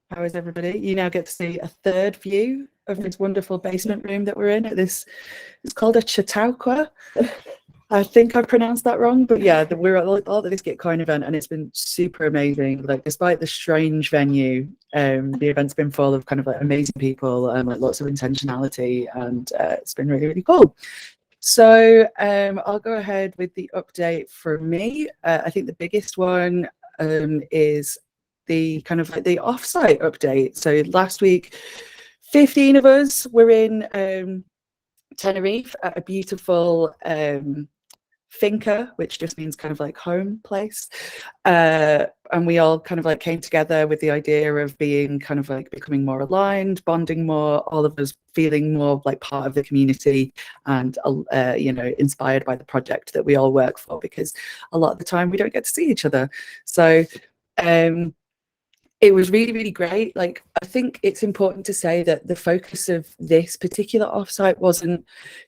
How is everybody? You now get to see a third view of this wonderful basement room that we're in. It's called a Chautauqua. I think I pronounced that wrong, but yeah, we're at all of this Gitcoin event and it's been super amazing. Like, despite the strange venue, the event's been full of kind of like amazing people and like lots of intentionality, and it's been really, really cool. So I'll go ahead with the update for me. I think the biggest one is the kind of like the offsite update. So last week, 15 of us were in Tenerife at a beautiful finca, which just means kind of like home place, and we all kind of like came together with the idea of being kind of like becoming more aligned, bonding more, all of us feeling more like part of the community, and you know, inspired by the project that we all work for, because a lot of the time we don't get to see each other. So it was really, really great. Like, I think it's important to say that the focus of this particular offsite wasn't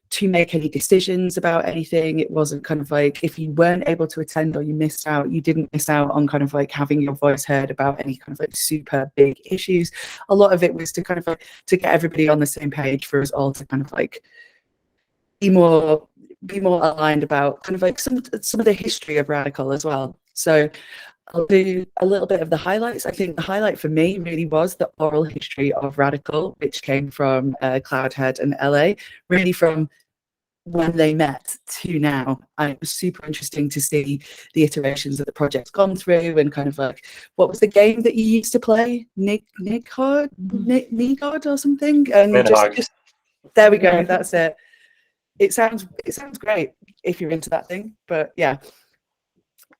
to make any decisions about anything. It wasn't kind of like, if you weren't able to attend or you missed out, you didn't miss out on kind of like having your voice heard about any kind of like super big issues. A lot of it was to kind of like to get everybody on the same page, for us all to kind of like be more aligned about kind of like some of the history of Radicle as well. So I'll do a little bit of the highlights. I think the highlight for me really was the oral history of Radicle, which came from Cloudhead and LA, really from when they met to now. And it was super interesting to see the iterations that the project's gone through, and kind of like, what was the game that you used to play? Nigod or something? And just there we go, that's it. It sounds great if you're into that thing, but yeah.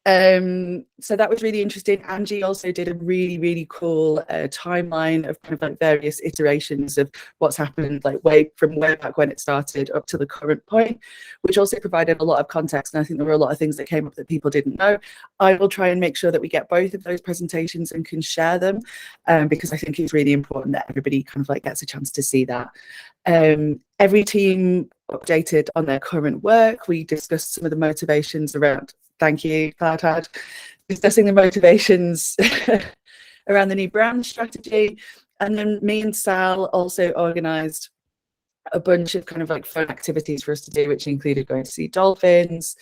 So that was really interesting. Angie also did a really, really cool timeline of kind of like various iterations of what's happened, like way back when it started up to the current point, which also provided a lot of context. And I think there were a lot of things that came up that people didn't know. I will try and make sure that we get both of those presentations and can share them, because I think it's really important that everybody kind of like gets a chance to see that. Every team updated on their current work. We discussed some of the motivations around, thank you, Cloudhead, discussing the motivations around the new brand strategy. And then me and Sal also organised a bunch of kind of like fun activities for us to do, which included going to see dolphins,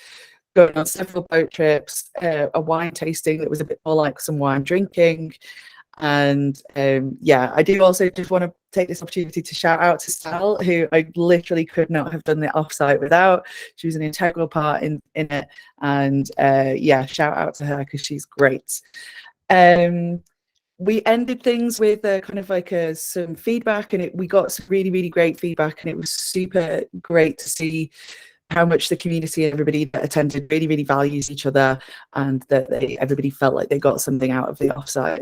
going on several boat trips, a wine tasting that was a bit more like some wine drinking. And yeah, I do also just want to take this opportunity to shout out to Sal, who I literally could not have done the offsite without. She was an integral part in it, and yeah, shout out to her because she's great. We ended things with kind of like some feedback, and we got some really, really great feedback, and it was super great to see how much the community and everybody that attended really, really values each other, and that everybody felt like they got something out of the offsite.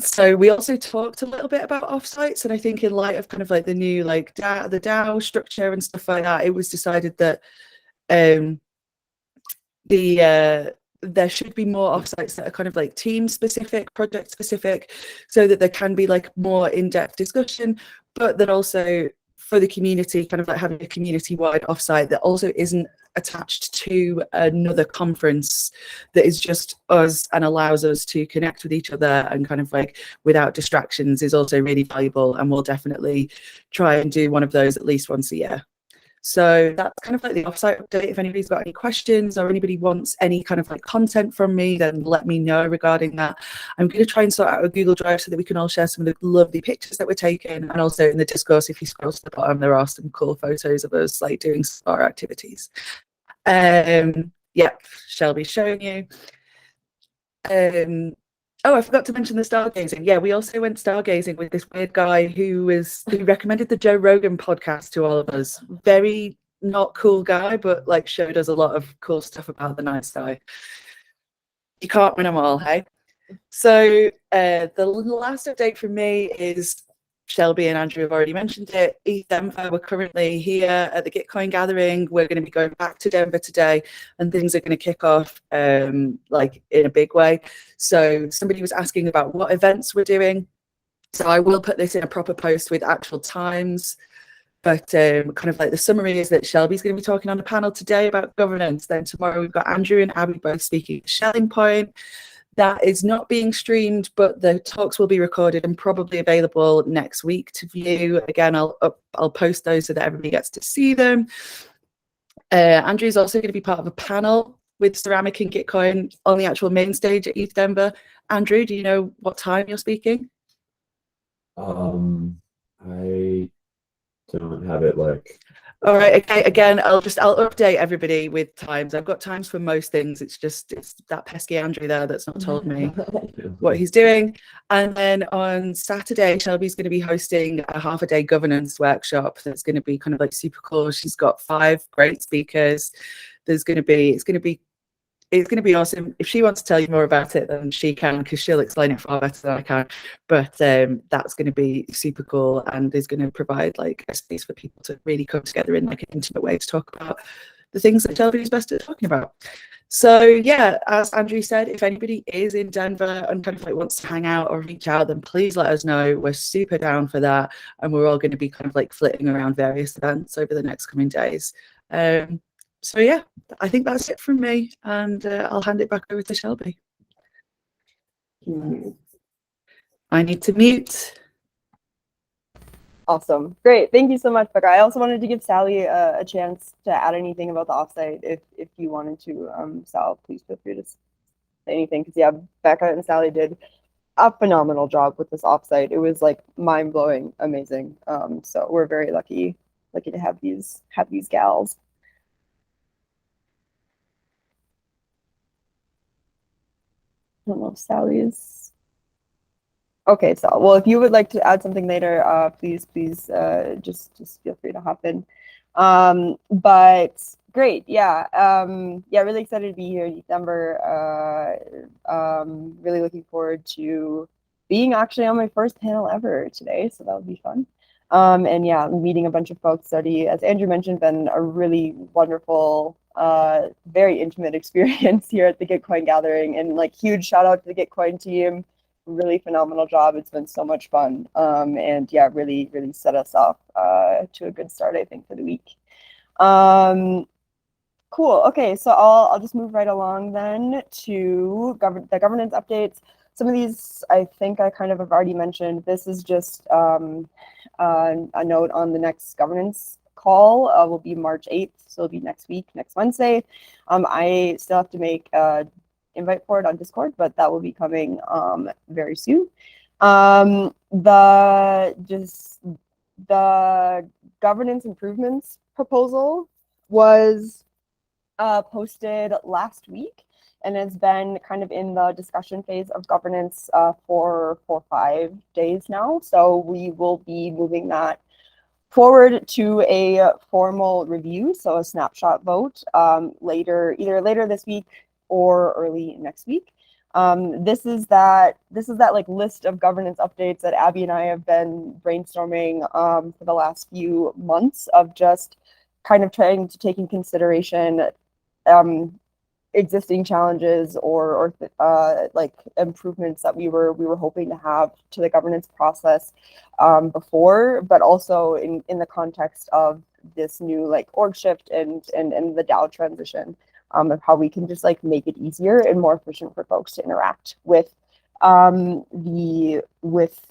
So we also talked a little bit about offsites, and I think in light of kind of like the new like the DAO structure and stuff like that, it was decided that there should be more offsites that are kind of like team specific, project specific, so that there can be like more in-depth discussion, but that also for the community, kind of like having a community-wide offsite that also isn't attached to another conference, that is just us and allows us to connect with each other and kind of like without distractions, is also really valuable, and we'll definitely try and do one of those at least once a year. So that's kind of like the offsite update. If anybody's got any questions or anybody wants any kind of like content from me, then let me know regarding that. I'm going to try and sort out a Google Drive so that we can all share some of the lovely pictures that we're taking. And also in the discourse, if you scroll to the bottom, there are some cool photos of us like doing spa activities. Yeah, Shelby's showing you. Oh, I forgot to mention the stargazing. Yeah, we also went stargazing with this weird guy who recommended the Joe Rogan podcast to all of us. Very not cool guy, but like showed us a lot of cool stuff about the night sky. You can't win them all, hey? So the last update from me is Shelby and Andrew have already mentioned it. ETH Denver, we're currently here at the Gitcoin gathering. We're going to be going back to Denver today, and things are going to kick off like in a big way. So somebody was asking about what events we're doing. So I will put this in a proper post with actual times. But kind of like the summary is that Shelby's going to be talking on a panel today about governance. Then tomorrow we've got Andrew and Abby both speaking at Shelling Point. That is not being streamed, but the talks will be recorded and probably available next week to view. Again, I'll post those so that everybody gets to see them. Andrew's also going to be part of a panel with Ceramic and Gitcoin on the actual main stage at ETH Denver. Andrew, do you know what time you're speaking? I don't have it like. All right. Okay. Again, I'll update everybody with times. I've got times for most things. It's that pesky Andrew there that's not told me what he's doing. And then on Saturday, Shelby's going to be hosting a half-a-day governance workshop that's going to be kind of like super cool. She's got 5 great speakers. It's going to be awesome. If she wants to tell you more about it, then she can, because she'll explain it far better than I can. But that's going to be super cool, and is going to provide like a space for people to really come together in like an intimate way to talk about the things that Shelby is best at talking about. So yeah, as Andrew said, if anybody is in Denver and kind of like wants to hang out or reach out, then please let us know. We're super down for that, and we're all going to be kind of like flitting around various events over the next coming days. So yeah, I think that's it from me, and I'll hand it back over to Shelby. I need to mute. Awesome. Great. Thank you so much, Becca. I also wanted to give Sally a chance to add anything about the offsite if you wanted to. Sal, please feel free to say anything, because yeah, Becca and Sally did a phenomenal job with this offsite. It was like mind-blowing, amazing. So we're very lucky to have these gals. I don't know if Sally is okay. So, well, if you would like to add something later, please, just feel free to hop in. But great, yeah, really excited to be here in December. Really looking forward to being actually on my first panel ever today, so that would be fun. And yeah, meeting a bunch of folks. Already, as Andrew mentioned, been a really wonderful, very intimate experience here at the Gitcoin gathering, and like huge shout out to the Gitcoin team. Really phenomenal job. It's been so much fun. And yeah, really set us off to a good start, I think, for the week. Cool. Okay, so I'll just move right along then to the governance updates. Some of these I think I kind of have already mentioned. This is just a note on the next governance call. Will be March 8th, so it'll be next week, next Wednesday. I still have to make an invite for it on Discord, but that will be coming very soon. The governance improvements proposal was posted last week, and it's been kind of in the discussion phase of governance for 5 days now. So we will be moving that forward to a formal review, so a snapshot vote either later this week or early next week. This is that like list of governance updates that Abby and I have been brainstorming for the last few months, of just kind of trying to take in consideration existing challenges or like improvements that we were hoping to have to the governance process before, but also in the context of this new like org shift and the DAO transition, of how we can just like make it easier and more efficient for folks to interact with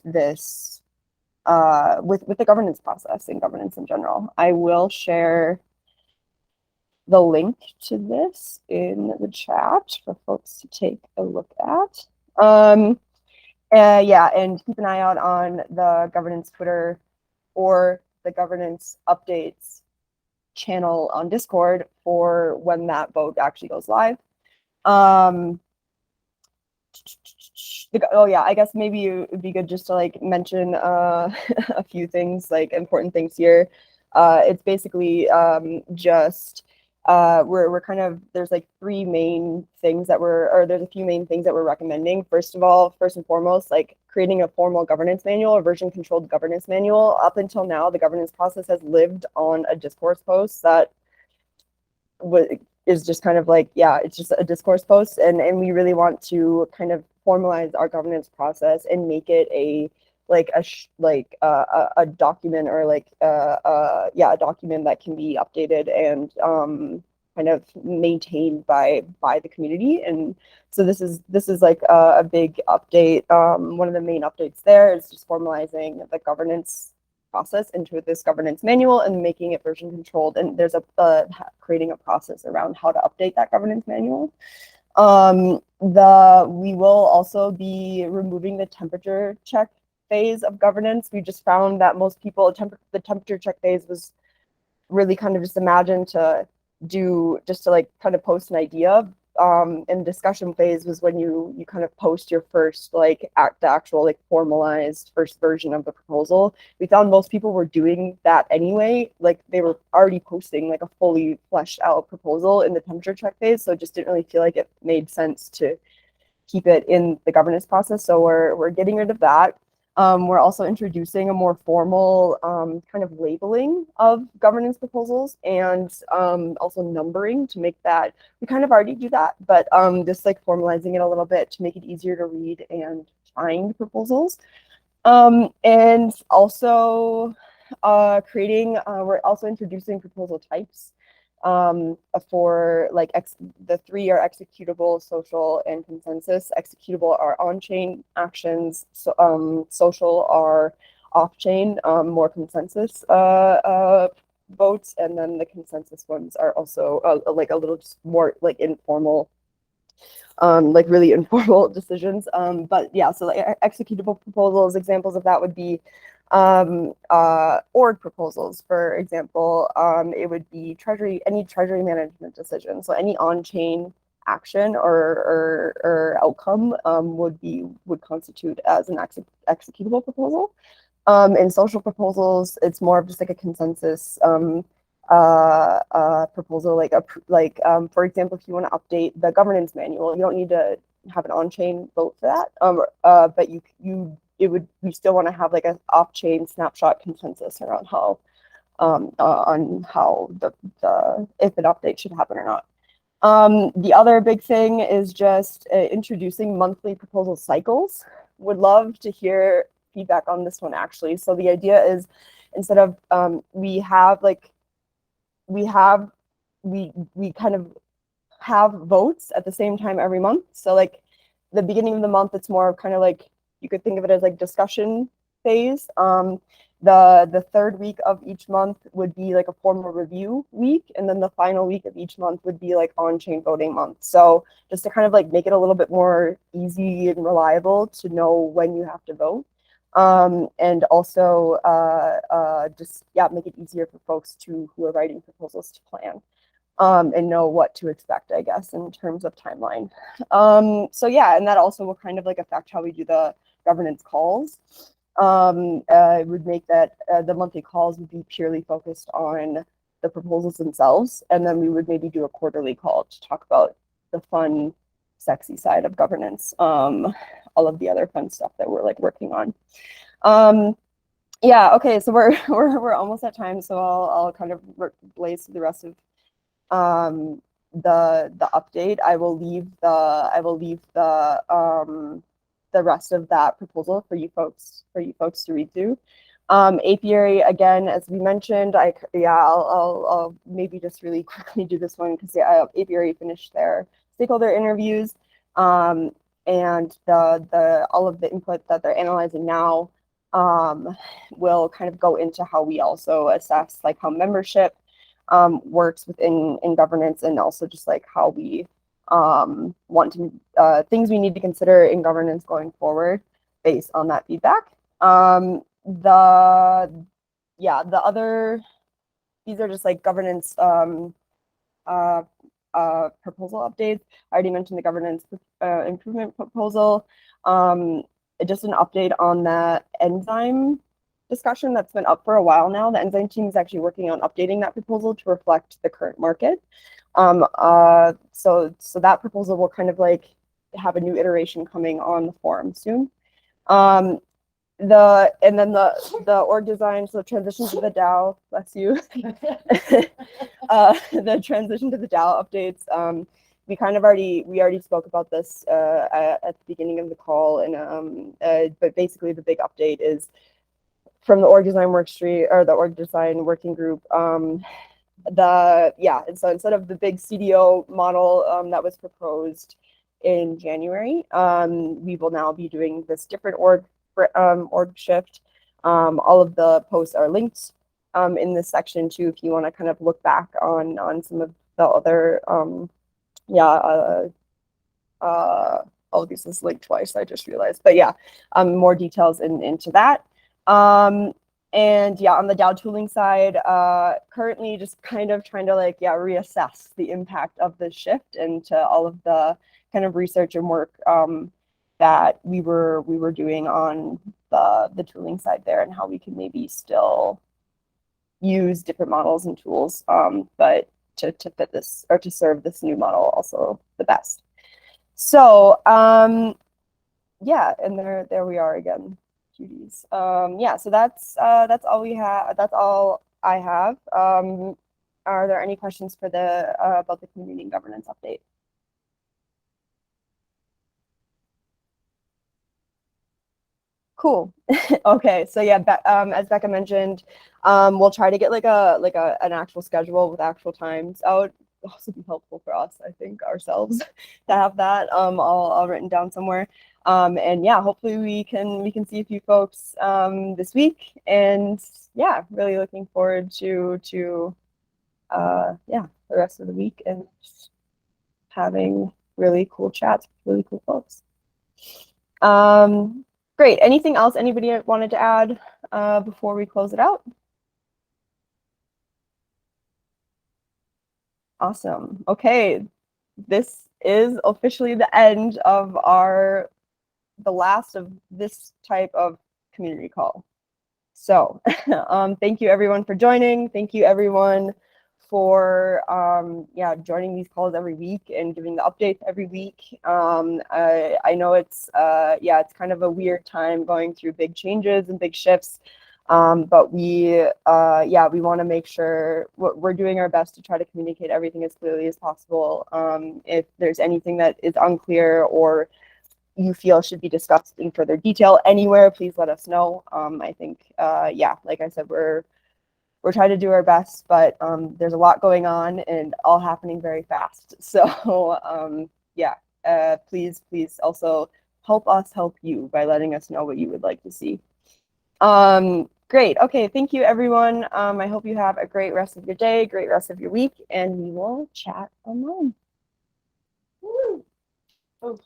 this with the governance process and governance in general. I will share the link to this in the chat for folks to take a look at. Yeah, and keep an eye out on the governance Twitter or the governance updates channel on Discord for when that vote actually goes live. Oh yeah, I guess maybe it would be good just to like mention a few things, like important things here. It's basically just we're kind of, there's like three main things that there's a few main things that we're recommending. First and foremost, like creating a formal governance manual, a version controlled governance manual. Up until now, the governance process has lived on a discourse post that is just kind of like, yeah, it's just a discourse post, and we really want to kind of formalize our governance process and make it a document, or like a document that can be updated and kind of maintained by the community. And so this is like a big update. One of the main updates there is just formalizing the governance process into this governance manual and making it version controlled. And there's creating a process around how to update that governance manual. We will also be removing the temperature check phase of governance. We just found that most people, the temperature check phase was really kind of just imagined to like kind of post an idea. And the discussion phase was when you kind of post your first the actual like formalized first version of the proposal. We found most people were doing that anyway, like they were already posting like a fully fleshed out proposal in the temperature check phase, so it just didn't really feel like it made sense to keep it in the governance process. So we're getting rid of that. We're also introducing a more formal kind of labeling of governance proposals, and also numbering to make that, we kind of already do that, but just like formalizing it a little bit to make it easier to read and find proposals. And also we're also introducing proposal types for like the three are executable, social, and consensus. Executable are on-chain actions, so, social are off-chain, more consensus votes, and then the consensus ones are also like a little just more like informal, like really informal decisions. But yeah, so like executable proposals, examples of that would be org proposals, for example. It would be any treasury management decision. So any on-chain action or outcome would constitute as an executable proposal. In social proposals, it's more of just like a consensus proposal, for example, if you want to update the governance manual, you don't need to have an on-chain vote for that, but we still want to have like an off-chain snapshot consensus around how on how if an update should happen or not. The other big thing is just introducing monthly proposal cycles. Would love to hear feedback on this one, actually. So the idea is, instead of we kind of have votes at the same time every month. So like the beginning of the month, it's more kind of like, you could think of it as like discussion phase. The third week of each month would be like a formal review week, and then the final week of each month would be like on-chain voting month. So just to kind of like make it a little bit more easy and reliable to know when you have to vote. And also just, yeah, make it easier for folks who are writing proposals to plan and know what to expect, I guess, in terms of timeline. So yeah, and that also will kind of like affect how we do the governance calls. It would make that the monthly calls would be purely focused on the proposals themselves, and then we would maybe do a quarterly call to talk about the fun, sexy side of governance, all of the other fun stuff that we're like working on. Yeah, okay, so we're almost at time, so I'll kind of blaze through the rest of the update. I will leave the rest of that proposal for you folks to read through. Apiary, again, as we mentioned, I'll maybe just really quickly do this one, because Apiary finished their stakeholder interviews, and all of the input that they're analyzing now will kind of go into how we also assess like how membership works within governance, and also just like how we want to things we need to consider in governance going forward based on that feedback. The other, these are just like governance proposal updates. I already mentioned the governance improvement proposal. Just an update on that enzyme discussion that's been up for a while now. The enzyme team is actually working on updating that proposal to reflect the current market. So that proposal will kind of like have a new iteration coming on the forum soon. The org design, so transition to the DAO, bless you. The transition to the DAO updates. We already spoke about this at the beginning of the call, and but basically the big update is from the org design workstream, or the org design working group. And so instead of the big CDO model that was proposed in January, we will now be doing this different org shift. All of the posts are linked in this section too, if you want to kind of look back on some of the other oh, this is linked twice, I just realized, but yeah, more details into that. And yeah, on the DAO tooling side, currently just kind of trying to like, reassess the impact of the shift into all of the kind of research and work that we were doing on the tooling side there, and how we can maybe still use different models and tools, but to fit this, or to serve this new model also the best. So yeah, and there we are again, cuties. Yeah, so that's all we have. That's all I have. Are there any questions for the about the community and governance update? Cool. Okay, so yeah, as Becca mentioned, we'll try to get like an actual schedule with actual times out. It'll also be helpful for us, I think, ourselves to have that all written down somewhere. And yeah, hopefully we can see a few folks this week. And yeah, really looking forward to the rest of the week and just having really cool chats with really cool folks. Great. Anything else anybody wanted to add before we close it out? Awesome. Okay. This is officially the end of the last of this type of community call. So thank you everyone for joining. Thank you everyone for joining these calls every week and giving the updates every week. I know it's kind of a weird time going through big changes and big shifts, but we want to make sure we're doing our best to try to communicate everything as clearly as possible. If there's anything that is unclear or you feel should be discussed in further detail anywhere, please let us know. I think like I said, we're trying to do our best, but there's a lot going on and all happening very fast. So please also help us help you by letting us know what you would like to see. Great. Okay. Thank you, everyone. I hope you have a great rest of your day, great rest of your week, and we will chat online. Woo. Oh.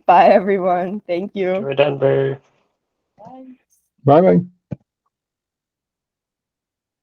Bye, everyone. Thank you. Denver. Bye. Bye bye.